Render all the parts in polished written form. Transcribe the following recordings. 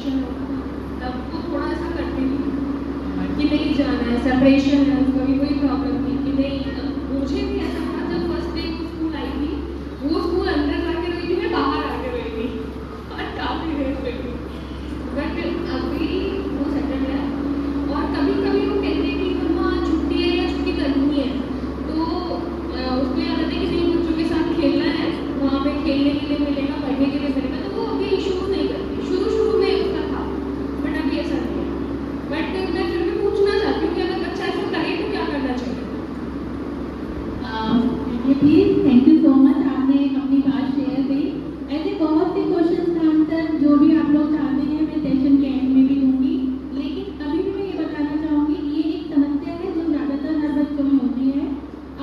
Transition होता था तब वो थोड़ा ऐसा करती थी कि नहीं जाना है, सेपरेशन है, उसका भी कोई प्रॉब्लम थी कि नहीं। मुझे भी ऐसा था जब फर्स्ट डे वो स्कूल आई थी, वो स्कूल अंदर जाके रोई थी, मैं बाहर आके रोई थी और काफ़ी देर से थी। बट अभी वो सेटल है और कभी कभी वो कहते हैं कि मम्मा छुट्टी है या छुट्टी करनी है, तो उसको याद आता है कि नहीं बच्चों के साथ खेलना है, वहाँ पे खेलने के लिए मिलेगा, पढ़ने के लिए मिलेगा, तो वो अभी इशूज़ नहीं करती। शुरू शुरू में उसका था बट अभी ऐसा नहीं है। बट मैं फिर भी पूछना चाहती हूँ कि अगर बच्चा ऐसा करे तो क्या करना चाहिए? Please thank you so much, आपने अपनी बात शेयर की। ऐसे बहुत से क्वेश्चन का आंसर जो भी आप लोग चाहते हैं मैं सेशन के एंड में भी दूंगी, लेकिन अभी भी मैं ये बताना चाहूँगी ये एक समस्या है जो ज़्यादातर हर बच्चों में होती है।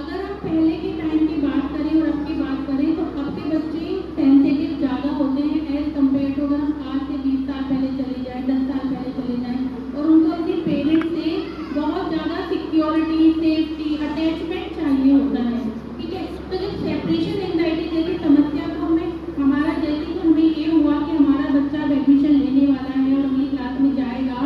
अगर आप पहले के टाइम की बात करें और अब की बात करें तो अब के बच्चे सेंसिटिव ज़्यादा होते हैं एज कम्पेयर टू अगर हम आज से 20 साल पहले चले जाएँ, 10 साल पहले चले जाएँ, और उनको अपने पेरेंट्स से बहुत ज़्यादा सिक्योरिटी, सेफ्टी, अटैचमेंट चाहिए होता है। ठीक है, तो जब सेपरेशन एंजाइटी जैसी समस्या को हमारा जैसे कि हमें ये हुआ कि हमारा बच्चा एडमिशन लेने वाला है और अगली क्लास में जाएगा,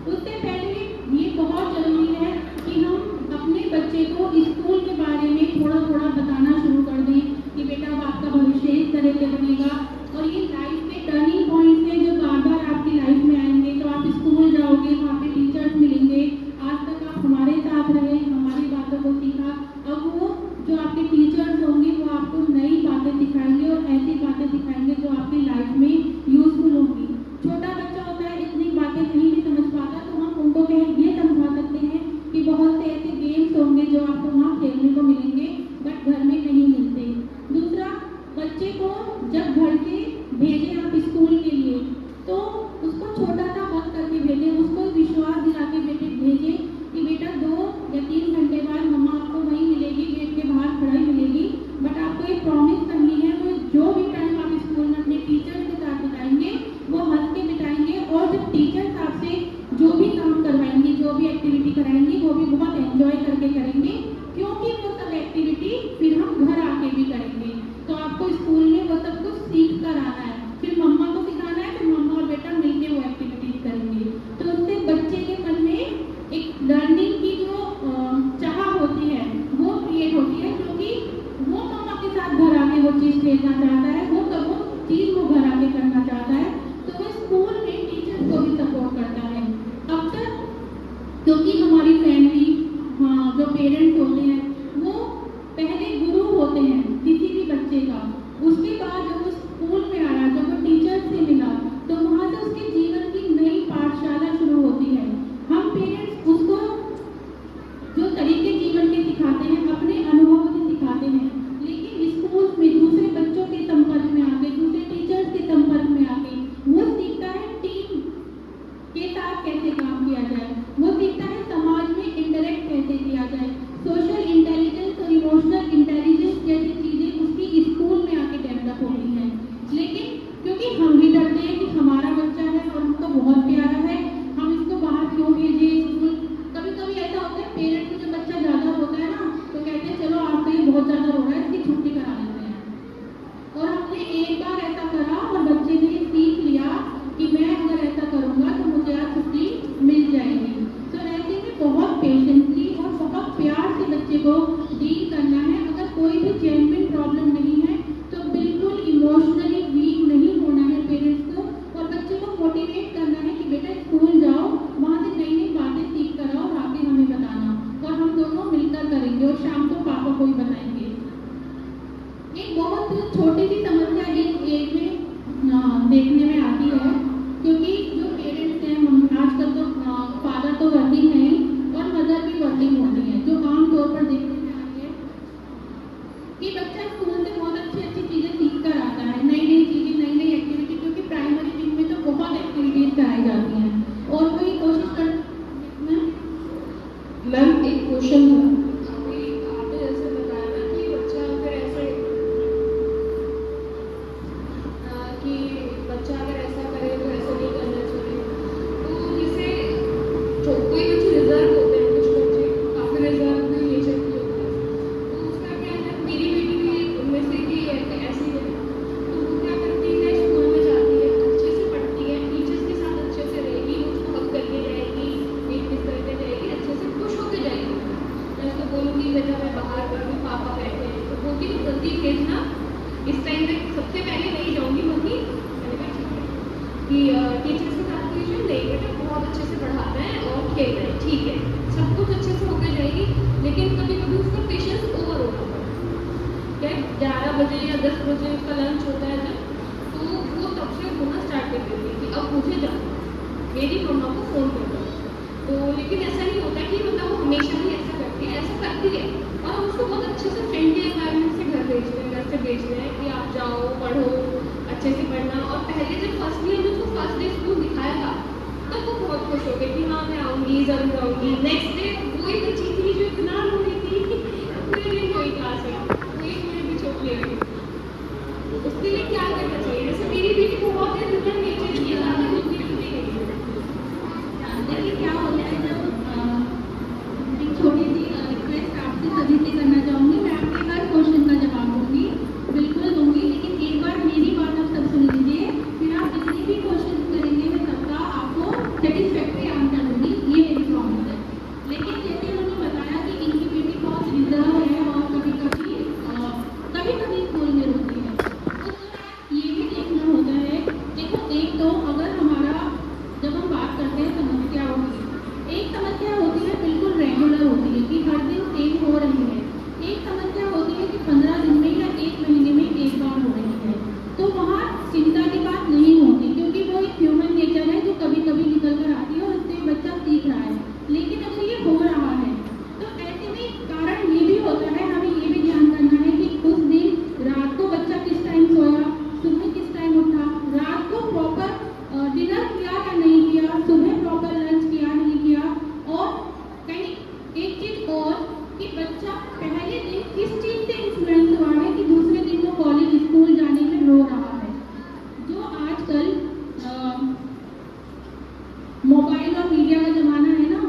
उससे पहले ये बहुत जरूरी है कि हम अपने बच्चे को स्कूल के बारे में थोड़ा थोड़ा बताना शुरू कर दें कि बेटा अब आपका भविष्य इस तरह से बनेगा और ये लाइफ के टर्निंग पॉइंट है जो बार बार आपकी लाइफ में आएंगे। तो आप स्कूल जाओगे, वहाँ पे टीचर्स मिलेंगे, आज तक आप हमारे साथ रहे, हमारी बातों को सीखा, अब वो जो आपके टीचर्स होंगे वो आपको नई बातें सिखाएंगे और ऐसी बातें सिखाएंगे जो आपकी लाइफ में यूजफुल होंगी। छोटा बच्चा होता है, इतनी बातें नहीं भी समझ पाता, तो हम उनको ये समझा सकते हैं कि बहुत से ऐसे गेम्स होंगे जो आपको वहाँ खेलने को मिलेंगे बट घर में नहीं मिलते। दूसरा, बच्चे को जब घर से भेजें आप स्कूल के लिए तो उसको छोटा सा वक्त करके भेजें, उसको विश्वास दिला के भेजें कि बेटा 2 या 3 घंटे बाद मम्मा आपको वहीं मिलेगी, गेट के बाहर खड़ी मिलेगी, बट आपको एक प्रॉमिस करनी है वो जो भी टाइम आप स्कूल में अपने टीचर्स के साथ बिताएंगे वो हंस के बिताएंगे और जब टीचर्स आपसे जो भी काम करवाएंगे, जो भी एक्टिविटी कराएंगे वो भी बहुत एंजॉय करके करेंगे, क्योंकि वो सब एक्टिविटी फिर हम घर आके भी करेंगे। तो आपको स्कूल में वो सब कुछ सीख कर आना है, फिर मम्मा को सिखाना है, फिर मम्मा और बेटा मिलके वो एक्टिविटीज करेंगे। तो उससे बच्चे के मन में एक लर्निंग की जो चाह होती है वो क्रिएट होती है, क्योंकि वो मम्मा के साथ घर आके वो चीज़ खेलना चाहता है, वो चीज़ वो घर आके करना चाहता है, तो वो स्कूल में टीचर्स को भी सपोर्ट करता है। अब तक क्योंकि हमारी फैमिली, हाँ, जो पेरेंट्स होते हैं वो पहले गुरु होते हैं किसी भी बच्चे का, उसके बाद जब वो स्कूल में आया, जब वो टीचर्स से मिला, तो वहाँ से उसके जीवन की नई पाठशाला शुरू होती है। हम पेरेंट्स उसको जो तरीके जीवन के सिखाते हैं अपने अनुभव से सिखाते हैं, लेकिन स्कूल में दूसरे बच्चों के संपर्क में आके, दूसरे टीचर्स के संपर्क में आके वो सीखता है टीम के साथ कैसे काम किया जाए, वो सीखता है समाज में इंटरेक्ट कैसे किया जाए, सोशल इंटेलिजेंस और इमोशनल इंटेलिजेंस जैसी चीज़ें उसकी स्कूल में आके डेवलप होती हैं। लेकिन क्योंकि हम भी डरते हैं कि हमारा बच्चा है और हमको बहुत प्यारा है, हम इसको बाहर क्यों भेजें स्कूल। कभी कभी ऐसा होता है पेरेंट्स को जब बच्चा ज़्यादा होता है ना तो कहते हैं चलो आप तो ये बहुत ज़्यादा हो रहा है, इसकी छुट्टी करा देते हैं। और हमने एक बार ऐसा करा और बच्चे ने सीख लिया कि मैं अगर ऐसा करूँगा तो मुझे आज छुट्टी मिल जाएगी। तो ऐसे में बहुत पेशेंसली और बहुत प्यार से बच्चे को डील करना है। अगर कोई भी जेन्युइन प्रॉब्लम नहीं है तो बिल्कुल इमोशनली वीक नहीं होना है पेरेंट्स को, और बच्चे को मोटिवेट करना है कि बेटा स्कूल जाओ, वहाँ से नई नई बातें सीख कर आओ और आके हमें बताना, और हम दोनों मिलकर करेंगे और शाम को पापा को ही बताएंगे। एक बहुत छोटी सी समस्या इस एज में देखने में आती है, क्योंकि जो पेरेंट्स हैं आजकल तो फादर तो वर्किंग नहीं और मदर भी वर्किंग होती है, जो आमतौर पर देखने में आती है कि बच्चा स्कूल से बहुत अच्छी अच्छी चीज़ें सीख कर आता है, नई नई चीज़ें, नई नई एक्टिविटी, क्योंकि प्राइमरी स्कूल में तो बहुत एक्टिविटीज कराई जाती हैं और कोई कोशिश कर। मैम एक क्वेश्चन था, आपने जैसे बताया ना कि बच्चा अगर ऐसे कि बच्चा कि टीचर्स के साथ ट्यूशन नहीं, बेटा बहुत अच्छे से पढ़ाता है और खेल रहा है, ठीक है, सब कुछ अच्छे से होकर जाएगी, लेकिन कभी कभी उसका पेशेंस ओवर होता है। क्या 11 बजे या 10 बजे उसका लंच होता है जब, तो वो तब से होना स्टार्ट कर देती है कि अब मुझे जाना है, मेरी मम्मा को फ़ोन कर दो। तो लेकिन ऐसा नहीं होता कि मतलब वो हमेशा ही ऐसा करती है, ऐसा करती है, और हम उसको बहुत अच्छे से फ्रेंडली एनवायरनमेंट से घर भेजते हैं, घर से भेजते हैं कि आप जाओ पढ़ो, अच्छे से पढ़ना। और पहले जब फर्स्टली हमने उसको फर्स्ट डे स्कूल दिखाया था, तब वो बहुत खुश हो गई कि हाँ मैं आऊँगी, ज़रूर आऊँगी। नेक्स्ट डे वही बच्ची थी जो इतना रो रही थी, पूरे दिन वही क्लास में, वो 1 मिनट भी चुप नहीं हुई। उसके लिए क्या करना चाहिए? जैसे मेरी बेटी को बहुत है रिटर्न नेचर की है, ज़्यादा बुद्धि नहीं है। देखिए क्या होता है जब एक छोटी सी रिक्वेस्ट आपसे सभी से करना चाहूँगी, मैं आपके हर क्वेश्चन का जवाब दूँगी, बिल्कुल दूँगी, लेकिन एक बार मेरी बात आप सब सुन लीजिए, फिर आप जितने भी क्वेश्चन करेंगे मैं सबका आपको सेटिस्फैक्ट्री आंसर दूँगी, ये मेरी प्रॉमिस है। लेकिन जैसे उन्होंने बताया कि इनकी बेटी बहुत रिजर्व है और कभी कभी स्कूल में रोती है, तो ये भी देखना होता है। देखो एक तो अगर हमारा जब हम बात करते हैं समस्याओं की, एक समस्या होती है बिल्कुल रेगुलर होती है कि हर दिन सेम हो रही है, एक समस्या होती है कि 15 दिन में या 1 महीने में एक बार हो रही है, तो वहाँ चिंता की बात नहीं होती, क्योंकि वो एक ह्यूमन नेचर है जो कभी कभी निकल कर आती है और उससे बच्चा सीख रहा है। लेकिन अगर ये हो रहा है तो ऐसे में कारण ये भी होता है, हमें ये भी ध्यान करना है कि उस दिन रात को बच्चा किस टाइम सोया, सुबह किस टाइम उठा, रात को प्रॉपर डिनर किया या नहीं किया, सुबह प्रॉपर लंच किया नहीं किया, और कहीं एक चीज और कि बच्चा पहले दिन किस चीज से इन्फ्लुएंस हुआ है कि दूसरे दिन वो कॉलेज स्कूल जाने में रो रहा है। जो आजकल मोबाइल और मीडिया का जमाना है ना,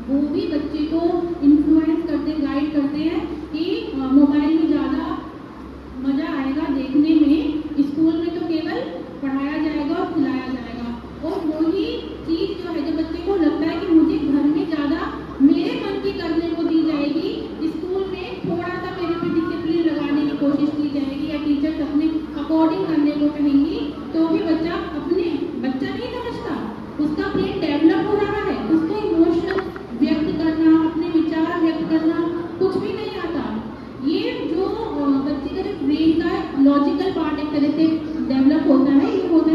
वो भी बच्चे को इन्फ्लुएंस करते गाइड करते हैं कि मोबाइल में ज़्यादा मज़ा आएगा देखने में, स्कूल में तो केवल पढ़ाया जाएगा और खिलाया जाएगा, और वही चीज़ जो है जो बच्चे को लगता है कि मुझे घर में ज़्यादा मेरे मन की करने को दी जाएगी, स्कूल में थोड़ा सा मेरे पे डिसिप्लिन लगाने की कोशिश की जाएगी या टीचर्स अपने अकॉर्डिंग करने को कहेंगी, तो भी बच्चा नहीं समझता, उसका ब्रेन डेवलप हो रहा है, उसको इमोशन व्यक्त करना, अपने विचार व्यक्त करना कुछ भी नहीं आता। ये जो बच्चे का जो ब्रेन का लॉजिकल पार्ट एक तरह से डेवलप होता है, ये होता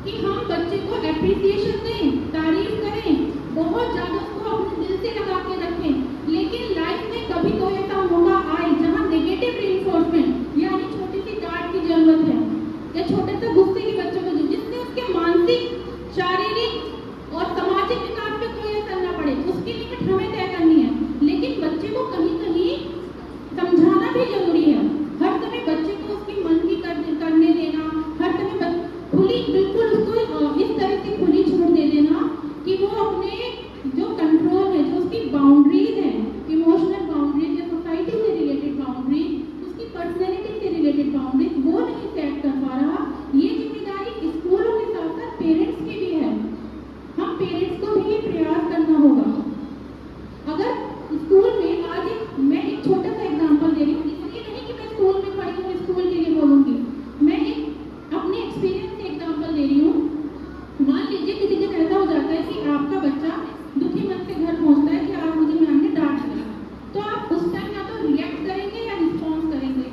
कि हम बच्चे को एप्रिसिएशन दें, तारीफ करें, बहुत ज़्यादा उसको अपने दिल से लगा के रखें। लेकिन लाइफ में कभी कोई ऐसा मौका आए जहाँ नेगेटिव रिइंफोर्समेंट यानी छोटी सी डांट की जरूरत है या छोटे से गुस्से के बच्चों को जिससे उसके मानसिक, शारीरिक और सामाजिक विकास पे कोई असर ना पड़े, उसकी लिमिट हमें तय करनी है। लेकिन बच्चे को कहीं कहीं समझाना भी जरूरी है। हर समय बच्चे को उसकी मन की करने देना, हर समय खुली बिल्कुल उसको इस तरह से खुली छूट दे देना कि वो अपने जो कंट्रोल है, जो उसकी बाउंड्रीज है, इमोशनल बाउंड्रीज या सोसाइटी से रिलेटेड बाउंड्रीज, उसकी पर्सनैलिटी से रिलेटेड बाउंड्रीज वो नहीं सेट कर पा रहा। ये जिम्मेदारी स्कूलों के साथ साथ पेरेंट्स की भी है। हम पेरेंट्स को भी ये प्रयास करना होगा। अगर स्कूल में आज मैं एक छोटा सा एग्जांपल दे रही हूँ, इसलिए नहीं कि मैं स्कूल में पढ़ी हूँ स्कूल के लिए बोलूँगी, मैं एक अपने एक्सपीरियंस से एग्जांपल दे रही हूँ। मान लीजिए किसी दिन ऐसा हो जाता है कि आपका बच्चा दुखी मन से घर पहुँचता है कि आज मुझे मैम ने डांट दिया, तो आप उस टाइम या तो रिएक्ट करेंगे या रिस्पॉन्स करेंगे।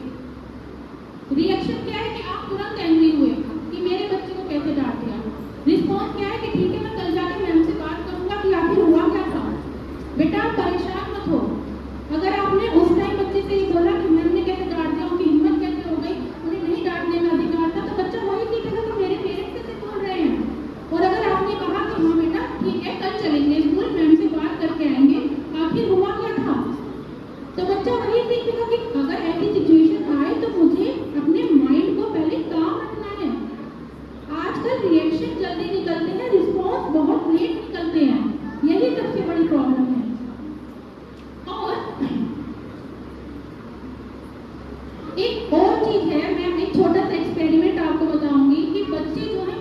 रिएक्शन क्या है कि आप तुरंत एंग्री हुए कि मेरे बच्चे को कैसे डांट दिया। रिस्पॉन्स क्या है कि ठीक है मैं कल जाके मैम से बात करूँगा कि आखिर हुआ क्या था। बेटा आप परेशान मत हो। अगर आपने उस टाइम बच्चे से ये बोला कि मैम ने कैसे डांट दिया, उनकी हिम्मत कैसे हो गई, उन्हें नहीं डांटने का अधिकार था, तो बच्चा वही सीखेगा कि मेरे पेरेंट्स से बोल रहे हैं। और अगर आपने कहा कि हाँ बेटा ठीक है कल चलेंगे स्कूल, मैम से बात करके आएंगे, आखिर हुआ क्या था, तो बच्चा वही सीखेगा कि अगर ऐसी सिचुएशन आए तो मुझे अपने माइंड को पहले काम रखना है। आजकल रिएक्शन जल्दी निकलते हैं, रिस्पॉन्स बहुत लेट निकलते हैं, यही सबसे बड़ी प्रॉब्लम है। और एक और चीज है, मैं एक छोटा सा एक्सपेरिमेंट आपको बताऊंगी कि बच्चे जो है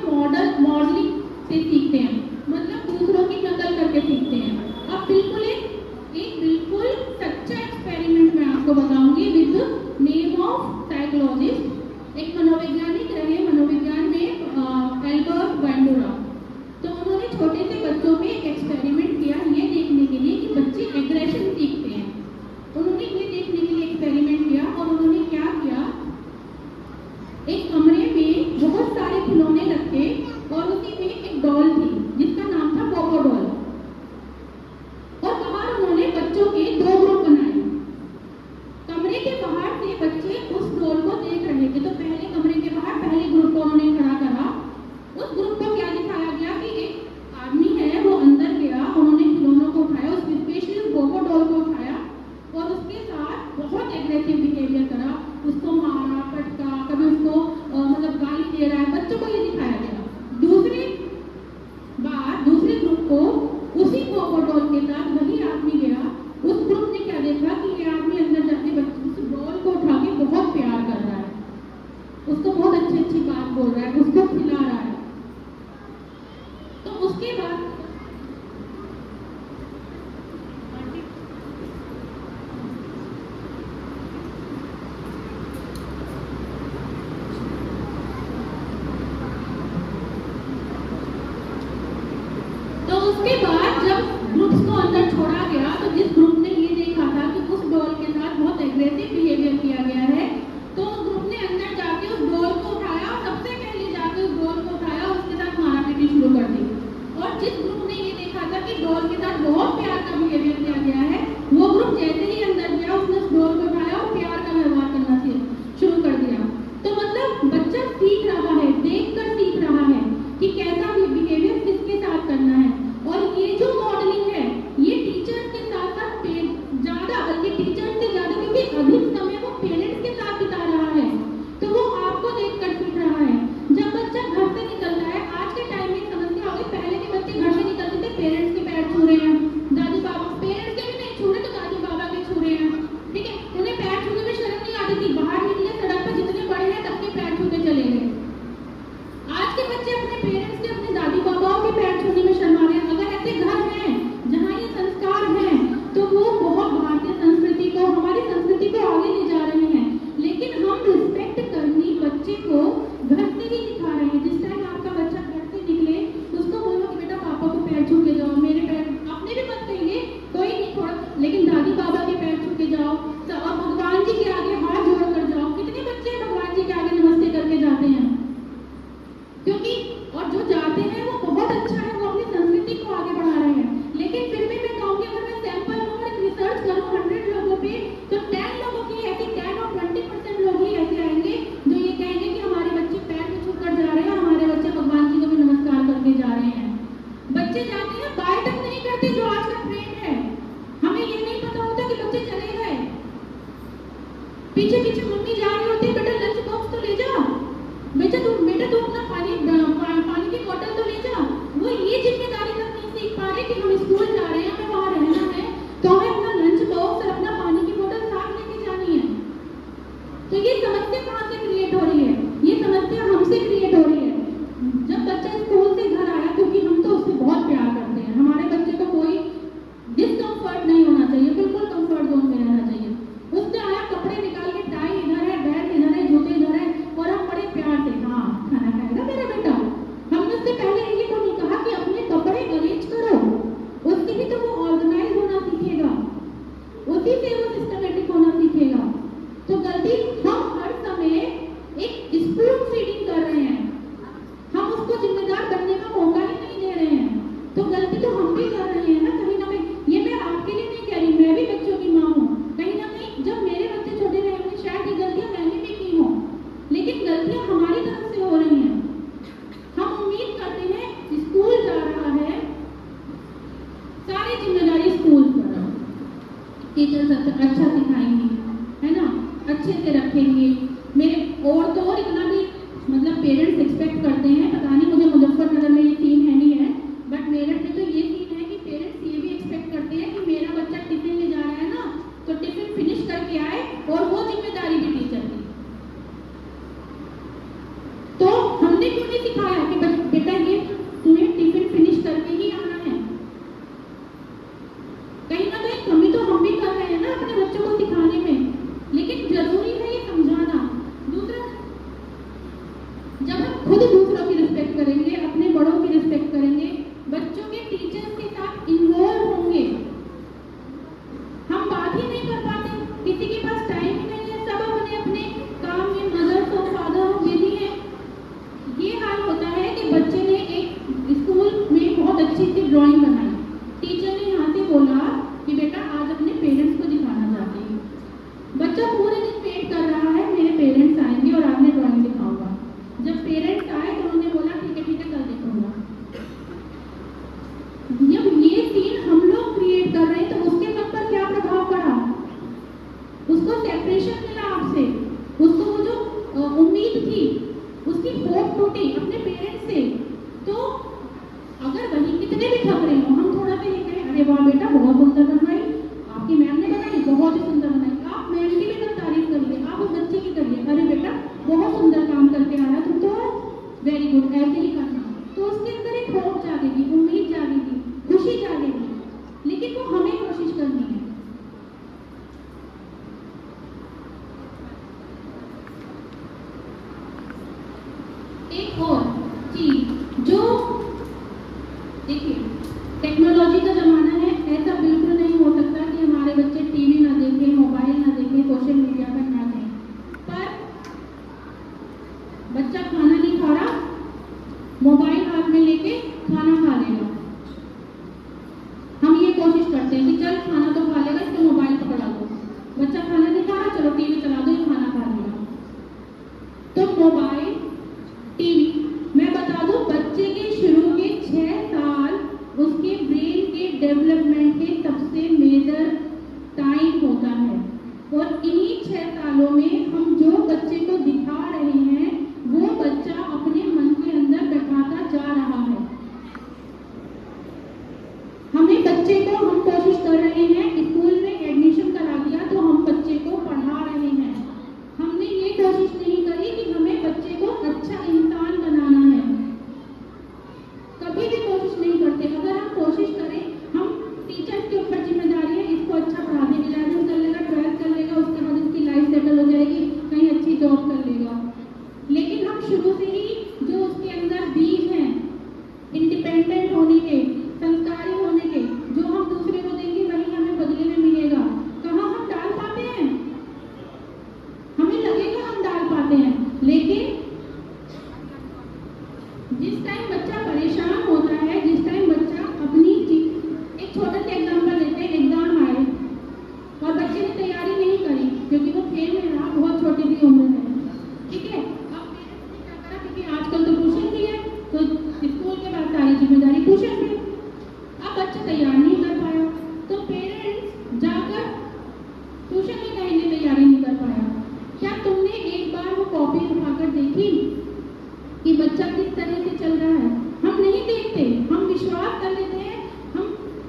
मॉडलिंग से सीखते हैं, मतलब दूसरों की नकल करके सीखते हैं। अब बिल्कुल एक बिल्कुल सच्चा एक्सपेरिमेंट मैं आपको बताऊंगी विद नेम ऑफ साइकोलॉजिस्ट। एक मनोवैज्ञानिक रहे मनोविज्ञान में एल्बर्ट बैंडोरा। तो उन्होंने छोटे से बच्चों में एक एक्सपेरिमेंट किया ये देखने के लिए कि बच्चे एग्रेशन सीखते हैं। उन्होंने ये देखने के लिए एक्सपेरिमेंट किया और उन्होंने क्या किया, एक कमरे में बहुत सारे खिलौने रखे और उसी में एक डॉल थी जिसका नाम था पोको डॉल। और बाहर उन्होंने बच्चों के 2 ग्रुप बनाए। कमरे के बाहर से बच्चे उस डॉल को देख रहे थे, तो पहले कमरे के बाहर पहले ग्रुप को उन्होंने खड़ा करा। उस ग्रुप को क्या दिखाया गया कि एक आदमी है वो अंदर गया, उन्होंने खिलौनों को उठाया, उस स्पेशली पोको डॉल को उठाया और उसके साथ बहुत एग्रेसिव बिहेवियर करा, उसको मारा पटका, कभी उसको मतलब गाली दे रहा है, बच्चों को ये दिखाया गया। दूसरे ग्रुप को उसी पोको डॉल के साथ वही आदमी गया, उस ग्रुप ने क्या देखा कि ये आदमी अंदर जाके बच्चे उस डॉल को उठा के बहुत प्यार कर रहा है, उसको बहुत अच्छी अच्छी बात बोल रहा है, उसको खिला रहा है। तो उसके बाद जब ग्रुप्स को अंदर छोड़ा गया तो जिस ग्रुप ने ये देखा था कि उस डॉल के साथ बहुत एग्रेसिव बिहेवियर किया गया है, तो उस ग्रुप ने अंदर जाके उस डॉल को उठाया और सबसे पहले जाके उस डॉल को उठाया और उसके साथ मारा पीटी शुरू कर दी। और जिस ग्रुप ने ये देखा था कि डॉल के साथ बहुत प्यार का बिहेवियर किया गया है, वो ग्रुप जैसे ही अंदर गया उसने उस डॉल को उठाया और प्यार का व्यवहार करना शुरू कर दिया। तो मतलब बच्चा सीख रहा है, देखकर सीख रहा है कि कैसा बिहेवियर किसके साथ करना है। और ये जो मॉडलिंग है ये टीचर्स के साथ साथ ज्यादा, बल्कि टीचर्स से ज्यादा, क्योंकि अधिक समय वो पेरेंट्स के साथ बिता रहा है, तो वो आपको देखकर सीख रहा है। जब बच्चा घर से निकलता है, आज के टाइम में समस्या हो गई, पहले के बच्चे घर से निकलते थे पेरेंट्स के पैर छू रहे हैं, दादी बाबा, पेरेंट्स के भी नहीं छू रहे तो दादी बाबा के छू रहे हैं, ठीक है, उन्हें पैर छूने में शर्म नहीं आती थी, बाहर निकले सड़क पर जितने बड़े हैं सबके पैर छू के चले गए। आज के बच्चे अपने पेरेंट्स के, अपने दादी बाबाओं के पैर छूने में शर्मा रहे हैं। अगर ऐसे घर हैं जहाँ ये संस्कार हैं तो वो बहुत भारतीय संस्कृति को, हमारी संस्कृति को आगे ले जा रहे हैं। लेकिन हम रिस्पेक्ट करनी बच्चे को घर से ही सिखा रहे हैं। जिस टाइम आपका बच्चा घर से निकले उसको बोलो कि बेटा पापा को पैर छू के जाओ, मेरे पैर, अपने भी मत कहिए कोई नहीं थोड़ा, लेकिन दादी बाबा के पैर छू के जाओ और भगवान जी के आगे हाथ जोड़ कर जाओ। कितने बच्चे भगवान जी के आगे नमस्ते करके जाते हैं, क्योंकि और जो साथ इन्वॉल्व होंगे। हम बात ही नहीं कर पाते, किसी के पास टाइम ही नहीं है, सब अपने अपने काम में मदर्स और फादर और बिजी है। ये हाल होता है कि बच्चे ने एक स्कूल में बहुत अच्छी सी ड्राइंग बनाई, टीचर ने यहाँ से बोला कि बेटा आज अपने पेरेंट्स को दिखाना चाहते हैं। बच्चा पूरे दिन वेट कर रहा है, मेरे पेरेंट्स आएंगे और आज मैं ड्राइंग दिखाऊंगा। जब पेरेंट्स आए तो उन्होंने बोला ठीक है कल देखूंगा। जब ये सीन हम लोग क्रिएट कर रहे हैं तो उसके मन पर क्या प्रभाव पड़ा? उसको सेपरेशन मिला आपसे, उसको वो जो उम्मीद थी उसकी होप टूटी अपने पेरेंट्स से। तो अगर वही कितने भी थक रहे हो, हम थोड़ा सा ये कहें अरे वाह बेटा बहुत सुंदर बनाई, आपकी मैम ने बनाई बहुत ही सुंदर बनाई, आप मैम की भी तो तारीफ करिए, आप उस बच्चे की करिए, अरे बेटा बहुत सुंदर काम करके आया तुम तो, वेरी गुड, ऐसे ही करना। तो उसके अंदर एक होप जागेगी, उम्मीद जागेगी, खुशी जागेगी, लेकिन वो हमें कोशिश करनी है। एक और चीज जो देखिए टेक्नोलॉजी का जमाना है, ऐसा बिल्कुल नहीं हो सकता कि हमारे बच्चे टीवी ना देखें, मोबाइल ना देखें, सोशल मीडिया पर ना जाएं। पर बच्चा खाना नहीं खा रहा, मोबाइल हाथ में लेके खाना खा लेगा। हम ये कोशिश करते हैं कि चल खाना तो खा लेगा, इसको मोबाइल पकड़ा दो। बच्चा खाना नहीं खा रहा, चलो टीवी चला दो, ये खाना खा लेगा। तो मोबाइल टीवी, मैं बता दूं बच्चे के शुरू के 6 साल उसके ब्रेन के डेवलपमेंट के सबसे मेजर टाइम होता है, और इन्हीं 6 सालों में हम जो बच्चे को दिखा रहे हैं वो बच्चा अपने मन के अंदर बैठाता जा रहा है। हमें बच्चे को, हम कोशिश कर रहे हैं स्कूल में एडमिशन करा दिया तो हम बच्चे को पढ़ा रहे हैं, हमने ये कोशिश नहीं करी कि हमें बच्चे को अच्छा इंसान बनाना है। कभी भी कोशिश नहीं करते। अगर हम कोशिश करें, हम टीचर्स के ऊपर जिम्मेदारी है, इसको अच्छा पढ़ा देंगे, 11th कर लेगा, 12th कर लेगा, उसके बाद इसकी लाइफ सेटल हो जाएगी, कहीं अच्छी जॉब कर लेगा। लेकिन हम शुरू से ही जो उसके अंदर बीज हैं इंडिपेंडेंट होने के, संस्कारी होने के, जो हम दूसरे को देंगे वही हमें बदले में मिलेगा, कहाँ हम डाल पाते हैं? हमें लगेगा हम डाल पाते हैं, लेकिन जिस टाइम बच्चा परेशान होता है, जिस टाइम बच्चा अपनी एक छोटा सा एग्जाम्पल लेते हैं, एग्जाम आए और बच्चे ने तैयारी नहीं करी क्योंकि वो फेल में रहा, बहुत छोटी सी उम्र में, ठीक है। अब पेरेंट्स ने क्या करा, क्योंकि आजकल तो ट्यूशन भी है तो स्कूल के बाद सारी जिम्मेदारी ट्यूशन पे। अब बच्चा तैयार नहीं कर पाया तो पेरेंट्स जाकर ट्यूशन में कहीं ने तैयारी नहीं कर पाया। क्या तुमने एक बार वो कॉपी उठाकर देखी कि बच्चा किस तरह से चल रहा है? हम नहीं देखते, हम विश्वास कर लेते हैं, हम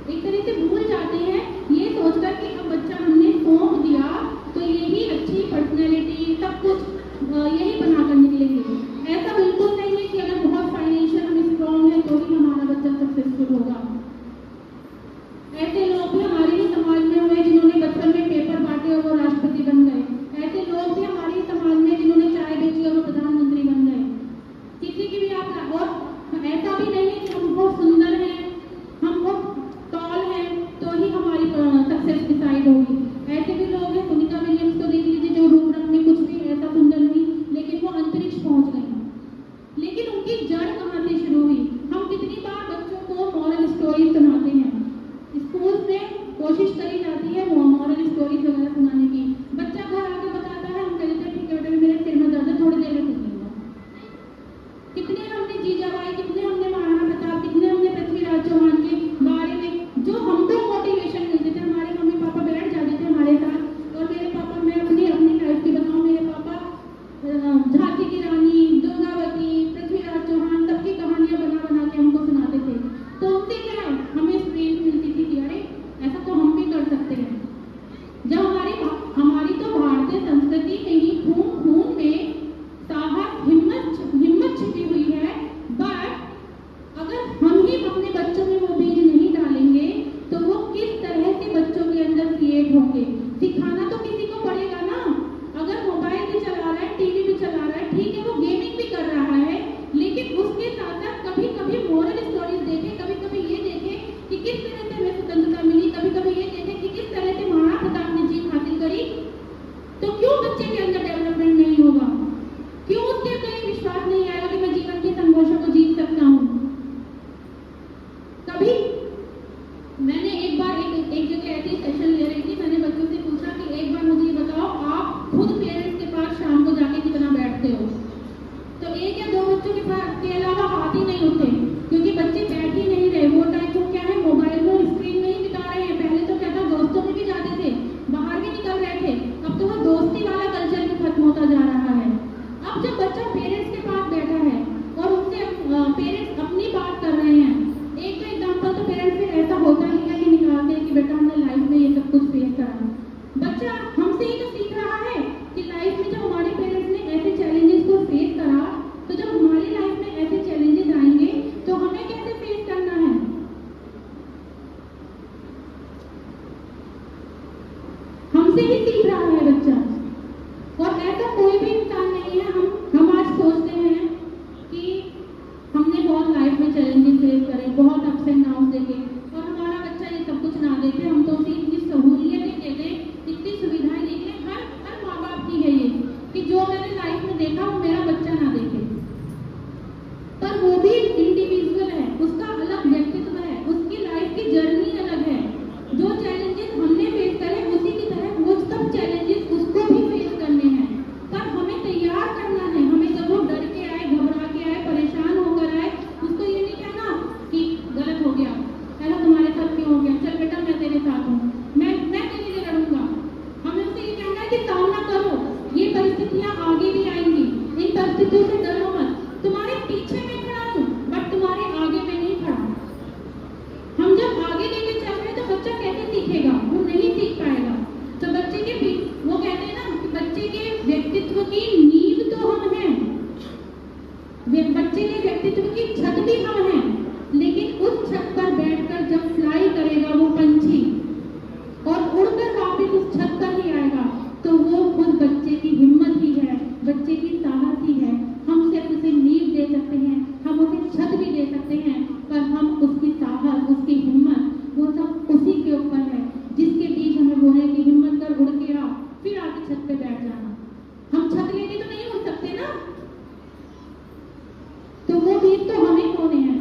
एक तरह से भूल जाते हैं ये सोचकर कि अब बच्चा हमने सौंप दिया तो यही अच्छी पर्सनैलिटी सब कुछ यही बनाकर निकलेंगे। ऐसा बिल्कुल नहीं है कि अगर बहुत फाइनेंशियल हम स्ट्रॉन्ग है तो ही हमारा बच्चा सक्सेसफुल होगा। ऐसे लोग भी हमारे ही समाज में हुए जिन्होंने बचपन में पेपर बांटे और वो राष्ट्रपति बन गए। ऐसे लोग भी हमारे ही समाज में जिन्होंने चाय बेची और वो प्रधानमंत्री बन गए। किसी की भी आप, और ऐसा भी नहीं है कि हम बहुत सुंदर हैं, हम बहुत टॉल हैं तो ही हमारी सक्सेस डिसाइड होगी। ऐसे भी लोग हैं, सुनीता विलियम्स को देख लीजिए, जो रूप रंग में कुछ भी ऐसा सुंदर नहीं, लेकिन वो अंतरिक्ष पहुंच गई। लेकिन उनकी जड़ कहाँ से शुरू हुई? हम कितनी बार बच्चों को मॉरल स्टोरी सुनाते हैं, स्कूल में कोशिश करी जाती है मॉरल स्टोरीज वगैरह सुनाने की, बच्चा घर आकर बताता है, हम कहते हैं ठीक है बेटा मेरे सिर में दर्द है, थोड़ी देर में ठीक होगा। कितने हमने जीजाबाई, कितने हमने महाराणा प्रताप, कितने हमने पृथ्वीराज चौहान के बारे में जो हमको मोटिवेशन मिलते थे, हमारे मम्मी पापा बैठ जाते थे हमारे साथ, और मेरे पापा, मैं अपनी लाइफ की बताऊँ, मेरे पापा झांसी की रानी, दुर्गावती, पृथ्वीराज चौहान सबकी कहानियां बना बना के हमको सुनाते थे। तो उनसे क्या हमें स्ट्रेंथ मिलती थी कि अरे ऐसा तो हम भी कर सकते हैं। जब हमारी तो भारतीय संस्कृति में ही खून में साहस, हिम्मत छिपी हुई है, बट अगर हम ही अपने बच्चों में वो बीज नहीं डालेंगे तो वो किस तरह से बच्चों के अंदर क्रिएट होंगे? सिखाना तो किसी को पड़ेगा ना। अगर मोबाइल भी चला रहा है, टीवी भी चला रहा है, ठीक है वो गेमिंग भी कर रहा है, लेकिन उसके साथ साथ कभी कभी मॉरल स्टोरीज देखे, कभी कभी ये देखे कि किस तरह लाइफ में चैलेंजेस फेस करें, बहुत अप्स एंड डाउन देखें, और हमारा बच्चा ये सब कुछ ना देखे। हम तो उसे इतनी सहूलियतें दे दें, इतनी सुविधाएं देखें। हर माँ बाप की है ये कि जो मैंने लाइफ में देखा वो मेरा बच्चा ना देखे। पर वो भी इंडिविजुअल है, उसका अलग व्यक्तित्व है, उसकी लाइफ की जर्नी अलग है। जो चैलेंजेस हमने फेस करे उसी की तरह वो सब चैलेंजेस उसको भी फेस करने हैं। पर हमें तैयार करना है। हमें जब वो डर के आए, घबरा के आए, परेशान होकर आए, उसको ये नहीं कहना कि गलत हो गया, ऐसा तुम्हारे साथ क्यों हो गया, चल बेटा मैं तेरे साथ हूँ, मैं तेरे लिए लड़ूंगा। हमें उससे ये कहना है कि सामना करो, ये परिस्थितियाँ आगे भी आएंगी, इन परिस्थितियों से डरो मत। तुम्हारे पीछे मैं खड़ा हूँ बट तुम्हारे आगे मैं नहीं खड़ा। हम जब आगे लेके चल रहे हैं तो बच्चा कैसे सीखेगा? वो नहीं सीख पाएगा। तो बच्चे के भी वो कहते हैं ना कि बच्चे के व्यक्तित्व की नींव तो हम हैं, बच्चे के व्यक्तित्व की छत भी हम हैं, लेकिन उस छत पर बैठकर जब फ्लाई करेगा वो पंछी और उड़कर वापस उस छत पर ही आएगा, तो वो खुद बच्चे की हिम्मत ही है, बच्चे की साहस ही है। हम सिर्फ उसे नींव दे सकते हैं, हम उसे छत भी दे सकते हैं, पर हम उसकी साहस, उसकी हिम्मत, वो सब उसी के ऊपर है जिसके बीच हमें बोले कि हिम्मत कर, उड़ के आ, फिर आके छत पे बैठ जाना। हम छत लेके तो नहीं उड़ सकते ना, तो वो बीज तो हमें बोने हैं,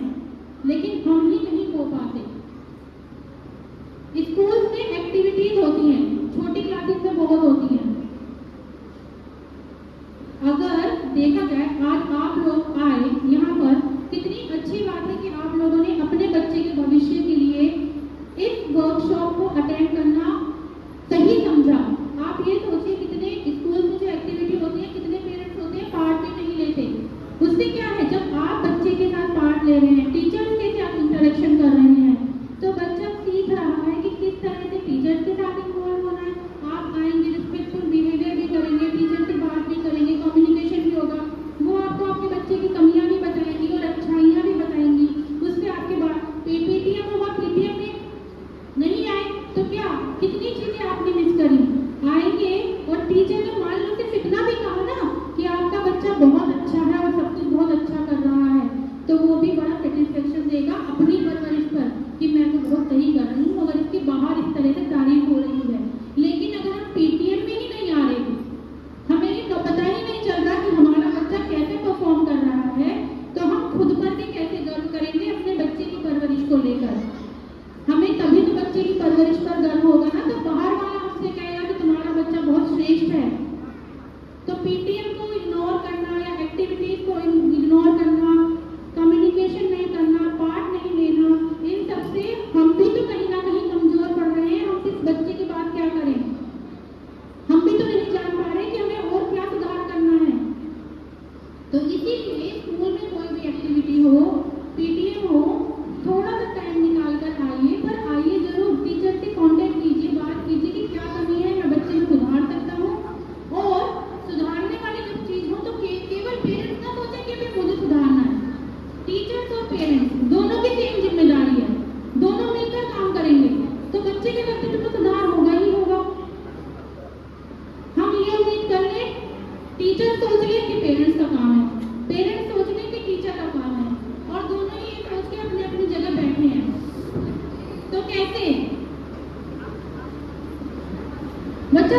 लेकिन हम ही नहीं बो पाते। स्कूल में एक्टिविटीज होती हैं, छोटी क्लासेस में बहुत होती हैं। अगर देखा जाए आज आप लोग आए यहाँ पर, कितनी अच्छी बात है कि आप लोगों ने अपने बच्चे के भविष्य के लिए इस वर्कशॉप को अटेंड करना सही समझा। आप ये सोचिए कितने स्कूल में जो एक्टिविटी होती है, कितने पेरेंट्स होते हैं पार्ट भी नहीं लेते। उससे क्या है, जब आप बच्चे के साथ पार्ट ले रहे हैं, टीचर्स के साथ इंटरेक्शन कर रहे हैं, तो बच्चा सीख रहा है कि किस तरह से टीचर्स के साथ इन्वॉल्व होना है। आप आएंगे, रिस्पेक्टफुल बिहेवियर भी करेंगे, टीचर से बात भी करेंगे, कम्युनिकेशन भी होगा। वो आपको आपके बच्चे की कमियां भी बताएंगी और अच्छाइयाँ भी बताएंगी। उससे आपके बाद पीटीएम होगा, पीटीएम में नहीं आए तो क्या, कितनी चीजें आपने मिस करी। आएंगे और टीचर ने मान लो सिर्फ इतना भी कहा ना कि आपका बच्चा बहुत अच्छा है और सब कुछ बहुत अच्छा कर रहा है, तो वो भी बड़ा सेटिस्फेक्शन देगा अपनी परवरिश पर कि मैं तो बहुत सही कर रही हूँ, अगर इसके बाहर इस तरह से तारीफ हो रही है। लेकिन अगर हम पीटीएम में ही नहीं आ रहे, हमें ये तो पता ही नहीं चल रहा कि हमारा बच्चा कैसे परफॉर्म कर रहा है, तो हम खुद पर भी कैसे गर्व करेंगे अपने बच्चे की परवरिश को लेकर। हमें तभी तो बच्चे की परवरिश पर गर्व होगा ना, तो बाहर वाला हमसे कहेगा कि तुम्हारा बच्चा बहुत श्रेष्ठ है। तो पीटीएम को इग्नोर करना या एक्टिविटीज को इग्नोर करना, कम्युनिकेशन नहीं करना, पार्ट नहीं लेना, इन सब से हम भी तो कहीं ना कहीं कमजोर पड़ रहे हैं। हम सिर्फ बच्चे की बात क्या करें, हम भी तो नहीं जान पा रहे कि हमें और क्या सुधार करना है। तो इसीलिए स्कूल में कोई भी एक्टिविटी हो, पीटीएम हो, थोड़ा सा टाइम निकाल कर आइए, पर आइए जरूर, टीचर से कांटेक्ट कीजिए, बात कीजिए कि क्या कमी है, मैं बच्चे में सुधार सकता हूँ। और सुधारने वाली जब चीज हो तो केवल पेरेंट्स ना सोचें कि अभी मुझे सुधारना है। टीचर्स और पेरेंट्स दोनों की सेम जिम्मेदारी है, दोनों मिलकर काम करेंगे तो बच्चे के व्यक्तित्व में सुधार होगा ही होगा। हम ये उम्मीद कर ले, टीचर सोच ले कि पेरेंट्स का काम है, पेरेंट्स सोच ले कि टीचर का काम है, और दोनों ही सोच के अपनी अपनी जगह बैठे हैं। तो कैसे बच्चा